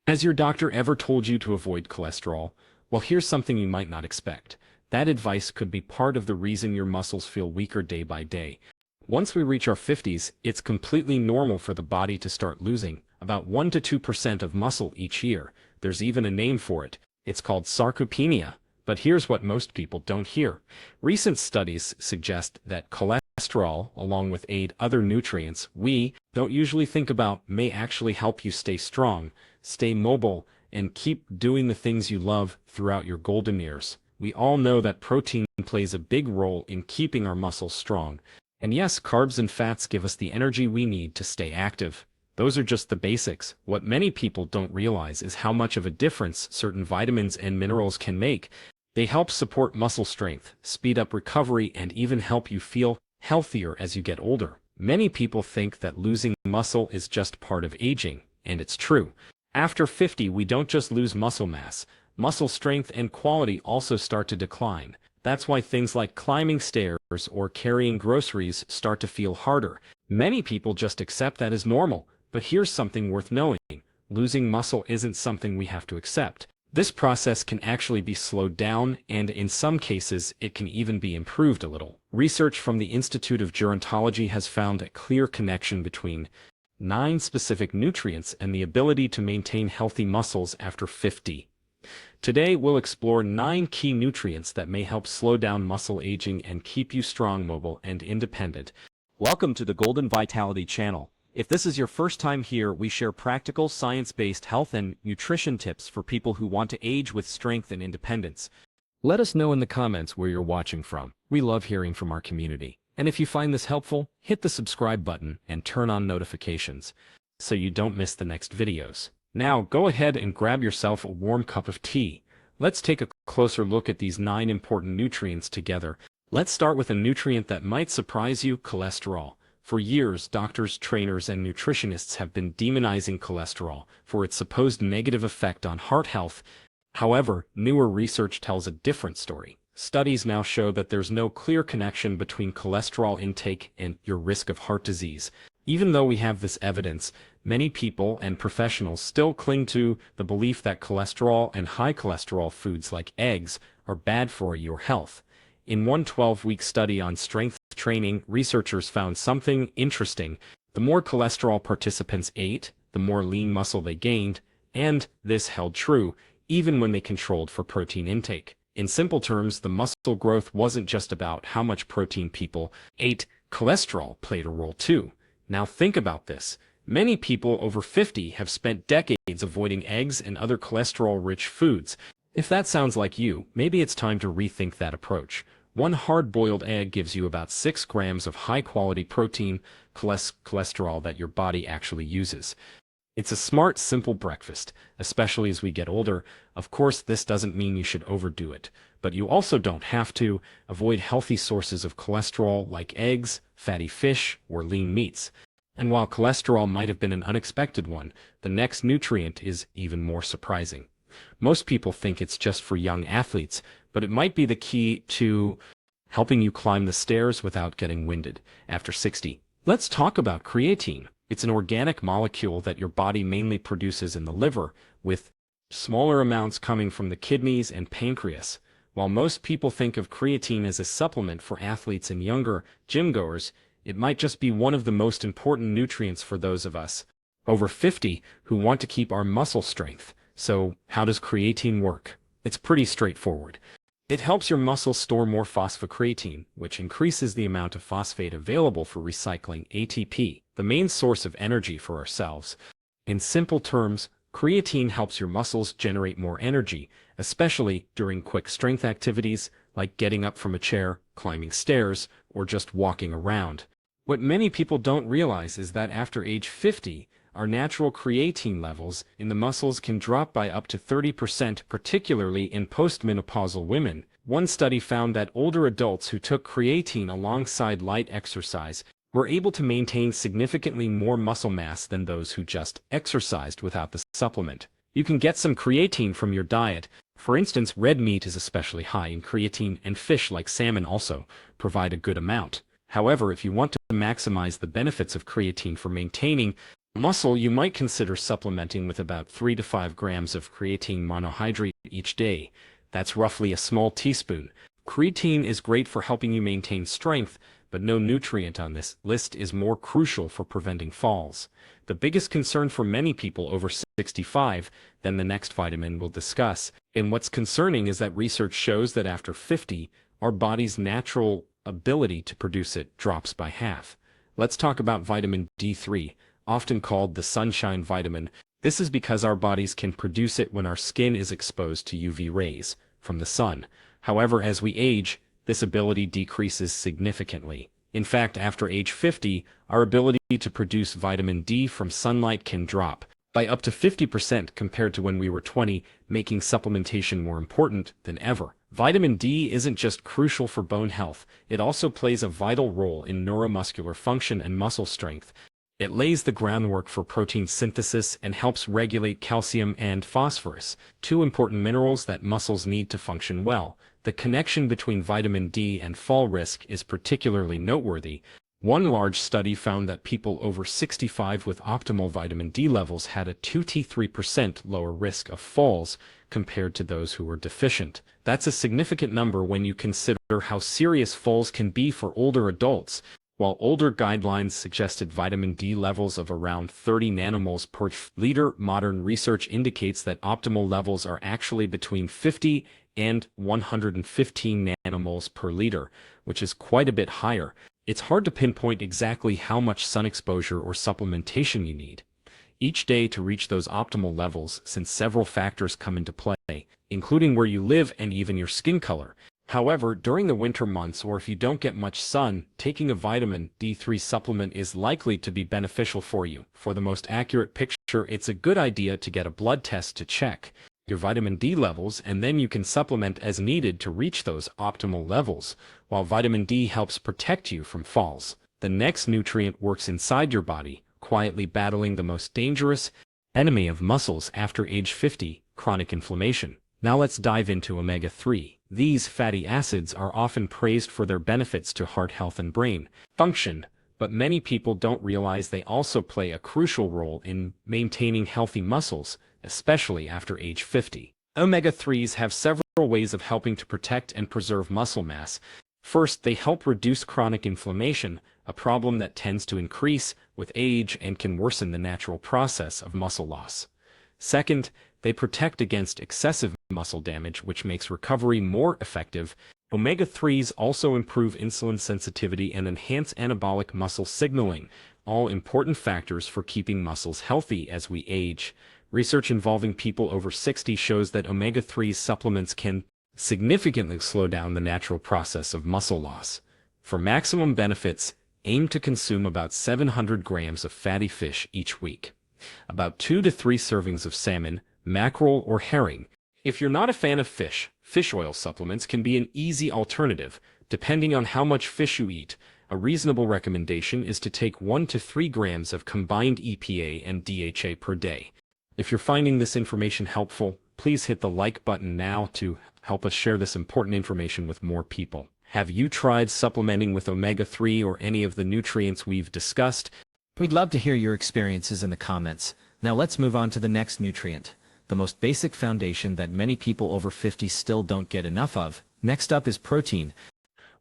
Has your doctor ever told you to avoid cholesterol? Well, here's something you might not expect. That advice could be part of the reason your muscles feel weaker day by day. Once we reach our 50s, it's completely normal for the body to start losing about 1 to 2% of muscle each year. There's even a name for it. It's called sarcopenia. But here's what most people don't hear. Recent studies suggest that cholesterol, along with other nutrients we don't usually think about, may actually help you stay strong, stay mobile, and keep doing the things you love throughout your golden years. We all know that protein plays a big role in keeping our muscles strong. And yes, carbs and fats give us the energy we need to stay active. Those are just the basics. What many people don't realize is how much of a difference certain vitamins and minerals can make. They help support muscle strength, speed up recovery, and even help you feel healthier as you get older. Many people think that losing muscle is just part of aging, and it's true. After 50, we don't just lose muscle mass. Muscle strength and quality also start to decline. That's why things like climbing stairs or carrying groceries start to feel harder. Many people just accept that as normal, but here's something worth knowing. Losing muscle isn't something we have to accept. This process can actually be slowed down, and in some cases, it can even be improved a little. Research from the Institute of Gerontology has found a clear connection between 9 specific nutrients and the ability to maintain healthy muscles after 50. Today, we'll explore 9 key nutrients that may help slow down muscle aging and keep you strong, mobile, and independent. Welcome to the Golden Vitality channel. If this is your first time here, we share practical, science-based health and nutrition tips for people who want to age with strength and independence. Let us know in the comments where you're watching from. We love hearing from our community. And if you find this helpful, hit the subscribe button and turn on notifications so you don't miss the next videos. Now, go ahead and grab yourself a warm cup of tea. Let's take a closer look at these 9 important nutrients together. Let's start with a nutrient that might surprise you: cholesterol. For years, doctors, trainers, and nutritionists have been demonizing cholesterol for its supposed negative effect on heart health. However, newer research tells a different story. Studies now show that there's no clear connection between cholesterol intake and your risk of heart disease. Even though we have this evidence, many people and professionals still cling to the belief that cholesterol and high cholesterol foods like eggs are bad for your health. In one 12-week study on strength training, researchers found something interesting. The more cholesterol participants ate, the more lean muscle they gained, and this held true even when they controlled for protein intake. In simple terms, the muscle growth wasn't just about how much protein people ate. Cholesterol played a role too. Now think about this. Many people over 50 have spent decades avoiding eggs and other cholesterol-rich foods. If that sounds like you, maybe it's time to rethink that approach. One hard-boiled egg gives you about 6 grams of high-quality protein, cholesterol that your body actually uses. It's a smart, simple breakfast, especially as we get older. Of course, this doesn't mean you should overdo it, but you also don't have to. Avoid healthy sources of cholesterol like eggs, fatty fish, or lean meats. And while cholesterol might have been an unexpected one, the next nutrient is even more surprising. Most people think it's just for young athletes, but it might be the key to helping you climb the stairs without getting winded after 60. Let's talk about creatine. It's an organic molecule that your body mainly produces in the liver, with smaller amounts coming from the kidneys and pancreas. While most people think of creatine as a supplement for athletes and younger gym-goers, it might just be one of the most important nutrients for those of us over 50 who want to keep our muscle strength. So, how does creatine work? It's pretty straightforward. It helps your muscles store more phosphocreatine, which increases the amount of phosphate available for recycling ATP, the main source of energy for our cells. In simple terms, creatine helps your muscles generate more energy, especially during quick strength activities like getting up from a chair, climbing stairs, or just walking around. What many people don't realize is that after age 50, our natural creatine levels in the muscles can drop by up to 30%, particularly in postmenopausal women. One study found that older adults who took creatine alongside light exercise were able to maintain significantly more muscle mass than those who just exercised without the supplement. You can get some creatine from your diet. For instance, red meat is especially high in creatine, and fish like salmon also provide a good amount. However, if you want to maximize the benefits of creatine for maintaining Muscle, you might consider supplementing with about 3 to 5 grams of creatine monohydrate each day. That's roughly a small teaspoon. Creatine is great for helping you maintain strength, but no nutrient on this list is more crucial for preventing falls. The biggest concern for many people over 65 than the next vitamin we'll discuss. And what's concerning is that research shows that after 50, our body's natural ability to produce it drops by half. Let's talk about vitamin D3, often called the sunshine vitamin. This is because our bodies can produce it when our skin is exposed to UV rays from the sun. However, as we age, this ability decreases significantly. In fact, after age 50, our ability to produce vitamin D from sunlight can drop by up to 50% compared to when we were 20, making supplementation more important than ever. Vitamin D isn't just crucial for bone health, it also plays a vital role in neuromuscular function and muscle strength. It lays the groundwork for protein synthesis and helps regulate calcium and phosphorus, two important minerals that muscles need to function well. The connection between vitamin D and fall risk is particularly noteworthy. One large study found that people over 65 with optimal vitamin D levels had a 2 to 3% lower risk of falls compared to those who were deficient. That's a significant number when you consider how serious falls can be for older adults. While older guidelines suggested vitamin D levels of around 30 nanomoles per liter, modern research indicates that optimal levels are actually between 50 and 115 nanomoles per liter, which is quite a bit higher. It's hard to pinpoint exactly how much sun exposure or supplementation you need each day to reach those optimal levels, since several factors come into play, including where you live and even your skin color. However, during the winter months or if you don't get much sun, taking a vitamin D3 supplement is likely to be beneficial for you. For the most accurate picture, it's a good idea to get a blood test to check your vitamin D levels, and then you can supplement as needed to reach those optimal levels. While vitamin D helps protect you from falls, the next nutrient works inside your body, quietly battling the most dangerous enemy of muscles after age 50, chronic inflammation. Now let's dive into omega-3. These fatty acids are often praised for their benefits to heart health and brain function, but many people don't realize they also play a crucial role in maintaining healthy muscles, especially after age 50. Omega-3s have several ways of helping to protect and preserve muscle mass. First, they help reduce chronic inflammation, a problem that tends to increase with age and can worsen the natural process of muscle loss. Second, they protect against excessive muscle damage, which makes recovery more effective. Omega-3s also improve insulin sensitivity and enhance anabolic muscle signaling, all important factors for keeping muscles healthy as we age. Research involving people over 60 shows that omega-3 supplements can significantly slow down the natural process of muscle loss. For maximum benefits, aim to consume about 700 grams of fatty fish each week, about 2 to 3 servings of salmon, mackerel, or herring. If you're not a fan of fish oil supplements can be an easy alternative. Depending on how much fish you eat, a reasonable recommendation is to take 1 to 3 grams of combined EPA and DHA per day. If you're finding this information helpful, please hit the like button now to help us share this important information with more people. Have you tried supplementing with omega-3 or any of the nutrients we've discussed? We'd love to hear your experiences in the comments. Now let's move on to the next nutrient, the most basic foundation that many people over 50 still don't get enough of. Next up is protein.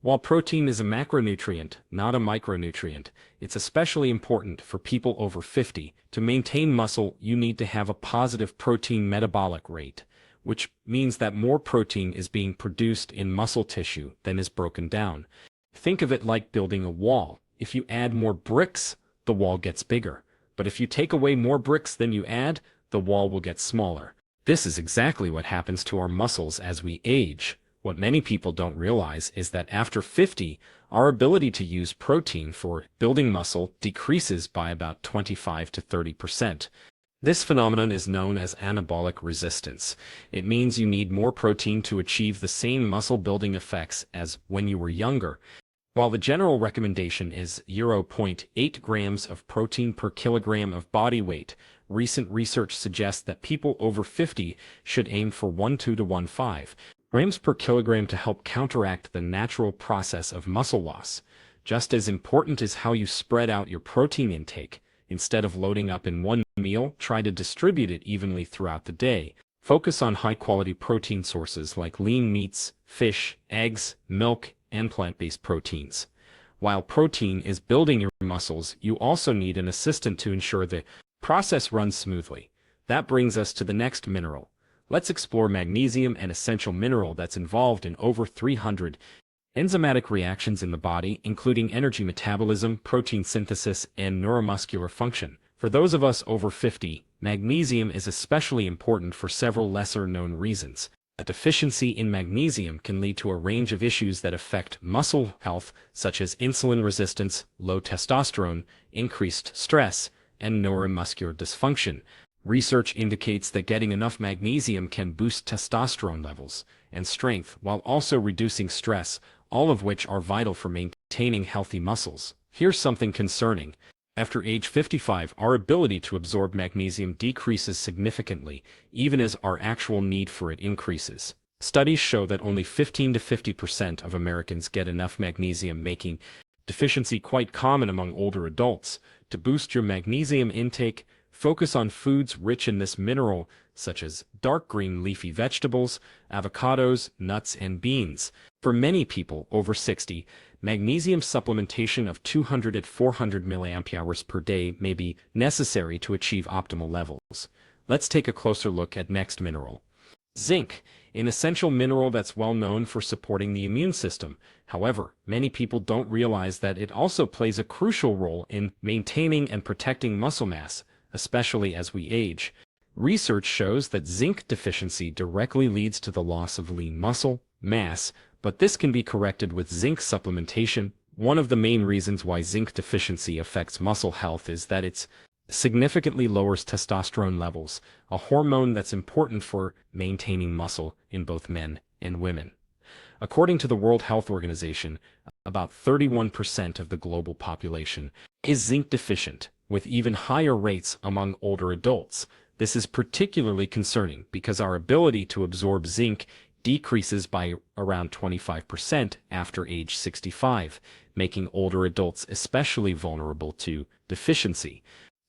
While protein is a macronutrient, not a micronutrient, it's especially important for people over 50. To maintain muscle, you need to have a positive protein metabolic rate, which means that more protein is being produced in muscle tissue than is broken down. Think of it like building a wall. If you add more bricks, the wall gets bigger. But if you take away more bricks than you add, the wall will get smaller. This is exactly what happens to our muscles as we age. What many people don't realize is that after 50, our ability to use protein for building muscle decreases by about 25 to 30%. This phenomenon is known as anabolic resistance. It means you need more protein to achieve the same muscle-building effects as when you were younger. While the general recommendation is 0.8 grams of protein per kilogram of body weight, recent research suggests that people over 50 should aim for 1.2 to 1.5 grams per kilogram to help counteract the natural process of muscle loss. Just as important is how you spread out your protein intake. Instead of loading up in one meal, try to distribute it evenly throughout the day. Focus on high-quality protein sources like lean meats, fish, eggs, milk, and plant-based proteins. While protein is building your muscles, you also need an assistant to ensure the process runs smoothly. That brings us to the next mineral. Let's explore magnesium, an essential mineral that's involved in over 300 enzymatic reactions in the body, including energy metabolism, protein synthesis, and neuromuscular function. For those of us over 50, magnesium is especially important for several lesser-known reasons. A deficiency in magnesium can lead to a range of issues that affect muscle health, such as insulin resistance, low testosterone, increased stress, and neuromuscular dysfunction. Research indicates that getting enough magnesium can boost testosterone levels and strength while also reducing stress, all of which are vital for maintaining healthy muscles. Here's something concerning. After age 55, our ability to absorb magnesium decreases significantly, even as our actual need for it increases. Studies show that only 15 to 50% of Americans get enough magnesium, making deficiency quite common among older adults. To boost your magnesium intake, focus on foods rich in this mineral, such as dark green leafy vegetables, avocados, nuts, and beans. For many people over 60, magnesium supplementation of 200 to 400 mAh per day may be necessary to achieve optimal levels. Let's take a closer look at next mineral. Zinc, an essential mineral that's well known for supporting the immune system. However, many people don't realize that it also plays a crucial role in maintaining and protecting muscle mass, especially as we age. Research shows that zinc deficiency directly leads to the loss of lean muscle mass, but this can be corrected with zinc supplementation. One of the main reasons why zinc deficiency affects muscle health is that it significantly lowers testosterone levels, a hormone that's important for maintaining muscle in both men and women. According to the World Health Organization, about 31% of the global population is zinc deficient, with even higher rates among older adults. This is particularly concerning because our ability to absorb zinc decreases by around 25% after age 65, making older adults especially vulnerable to deficiency.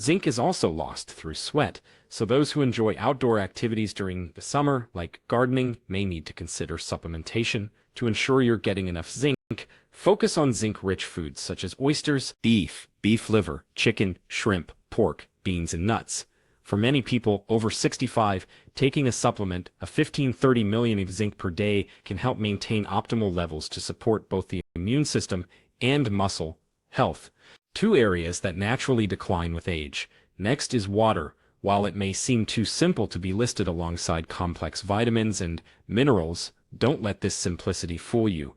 Zinc is also lost through sweat, so those who enjoy outdoor activities during the summer, like gardening, may need to consider supplementation. To ensure you're getting enough zinc, focus on zinc-rich foods such as oysters, beef liver, chicken, shrimp, pork, beans, and nuts. For many people over 65, taking a supplement of 15-30 million of zinc per day can help maintain optimal levels to support both the immune system and muscle health, two areas that naturally decline with age. Next is water. While it may seem too simple to be listed alongside complex vitamins and minerals, don't let this simplicity fool you.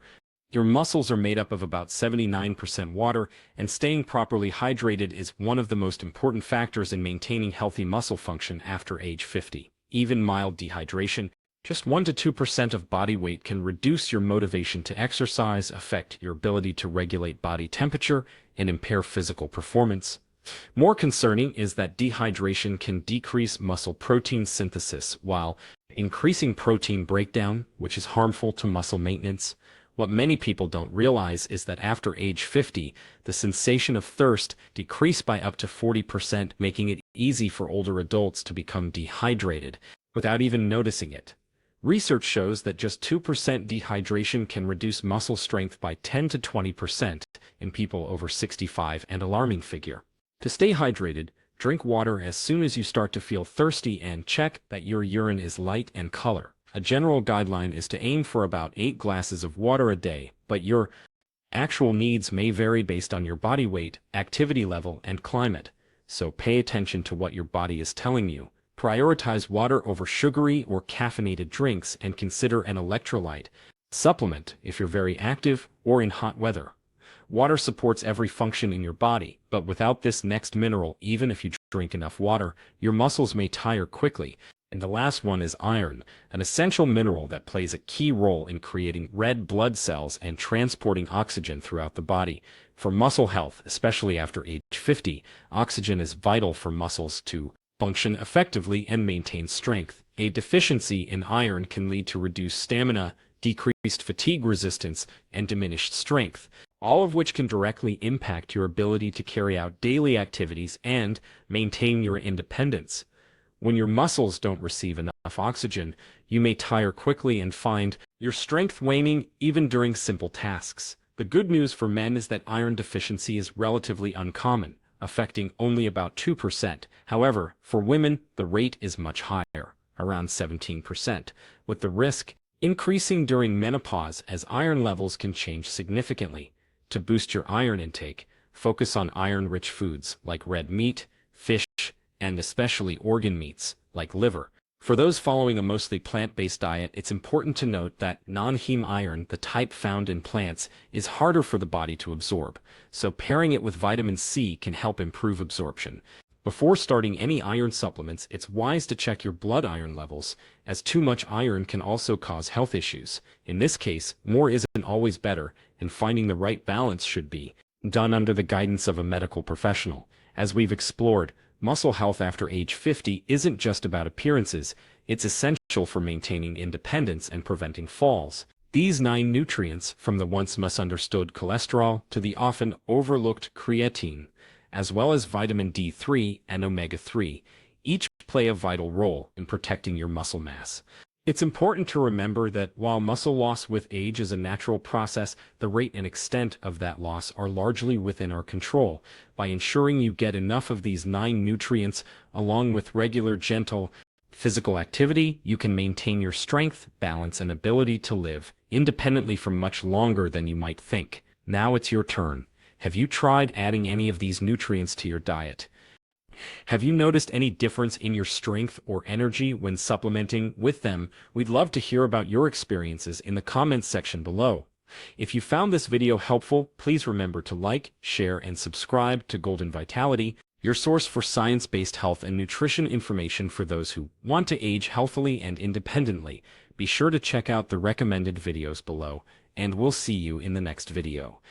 Your muscles are made up of about 79% water, and staying properly hydrated is one of the most important factors in maintaining healthy muscle function after age 50. Even mild dehydration, just 1 to 2% of body weight, can reduce your motivation to exercise, affect your ability to regulate body temperature, and impair physical performance. More concerning is that dehydration can decrease muscle protein synthesis while increasing protein breakdown, which is harmful to muscle maintenance. What many people don't realize is that after age 50, the sensation of thirst decreased by up to 40%, making it easy for older adults to become dehydrated without even noticing it. Research shows that just 2% dehydration can reduce muscle strength by 10 to 20% in people over 65, an alarming figure. To stay hydrated, drink water as soon as you start to feel thirsty and check that your urine is light in color. A general guideline is to aim for about 8 glasses of water a day, but your actual needs may vary based on your body weight, activity level, and climate. So pay attention to what your body is telling you. Prioritize water over sugary or caffeinated drinks, and consider an electrolyte supplement if you're very active or in hot weather. Water supports every function in your body, but without this next mineral, even if you drink enough water, your muscles may tire quickly. And the last one is iron, an essential mineral that plays a key role in creating red blood cells and transporting oxygen throughout the body. For muscle health, especially after age 50, oxygen is vital for muscles to function effectively and maintain strength. A deficiency in iron can lead to reduced stamina, decreased fatigue resistance, and diminished strength. all of which can directly impact your ability to carry out daily activities and maintain your independence. When your muscles don't receive enough oxygen, you may tire quickly and find your strength waning even during simple tasks. The good news for men is that iron deficiency is relatively uncommon, affecting only about 2%. However, for women, the rate is much higher, around 17%, with the risk increasing during menopause as iron levels can change significantly. To boost your iron intake, focus on iron-rich foods like red meat, fish, and especially organ meats, like liver. For those following a mostly plant-based diet, it's important to note that non-heme iron, the type found in plants, is harder for the body to absorb, so pairing it with vitamin C can help improve absorption. Before starting any iron supplements, it's wise to check your blood iron levels, as too much iron can also cause health issues. In this case, more isn't always better, and finding the right balance should be done under the guidance of a medical professional. As we've explored, muscle health after age 50 isn't just about appearances, it's essential for maintaining independence and preventing falls. These 9 nutrients, from the once misunderstood cholesterol to the often overlooked creatine, as well as vitamin D3 and omega-3, each play a vital role in protecting your muscle mass. It's important to remember that while muscle loss with age is a natural process, the rate and extent of that loss are largely within our control. By ensuring you get enough of these 9 nutrients, along with regular gentle physical activity, you can maintain your strength, balance, and ability to live independently for much longer than you might think. Now it's your turn. Have you tried adding any of these nutrients to your diet? Have you noticed any difference in your strength or energy when supplementing with them? We'd love to hear about your experiences in the comments section below. If you found this video helpful, please remember to like, share, and subscribe to Golden Vitality, your source for science-based health and nutrition information for those who want to age healthily and independently. Be sure to check out the recommended videos below, and we'll see you in the next video.